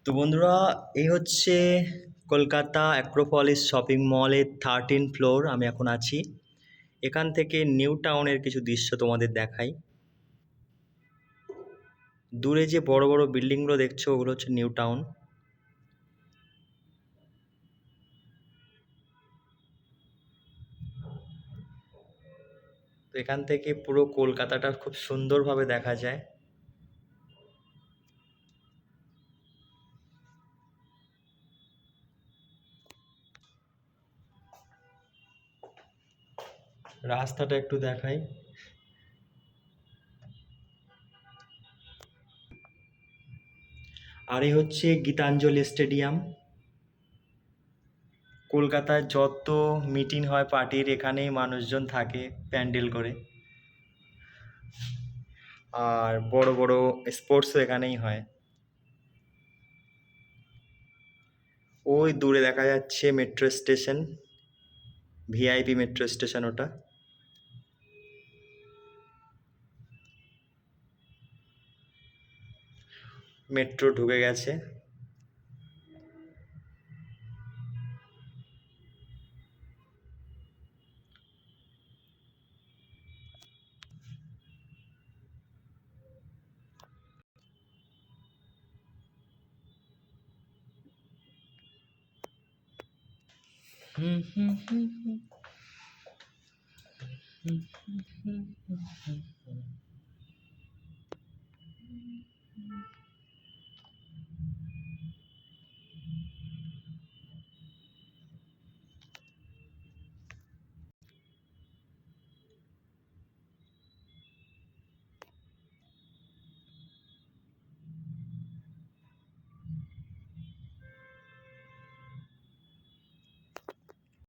তো বন্ধুরা, এই হচ্ছে কলকাতা অ্যাক্রোপলিস শপিং মলের 13 ফ্লোর। আমি এখন আছি। এখান থেকে নিউ টাউনের কিছু দৃশ্য তোমাদের দেখাই। দূরে যে বড় বড় বিল্ডিংগুলো দেখছো ওগুলো হচ্ছে নিউ টাউন। তো এখান থেকে পুরো কলকাতাটা খুব সুন্দরভাবে দেখা যায়। রাস্তাটা একটু দেখাই। আর এই হচ্ছে গীতাঞ্জলি স্টেডিয়াম। কলকাতায় যত মিটিং হয় পার্টির, এখানেই মানুষজন থাকে প্যান্ডেল করে। আর বড় বড় স্পোর্টসও এখানেই হয়। ওই দূরে দেখা যাচ্ছে metro station, VIP metro station ওটা। মেট্রো ঢুকে গেছে। হুম হুম হুম হুম হুম হুম হুম হুম হুম।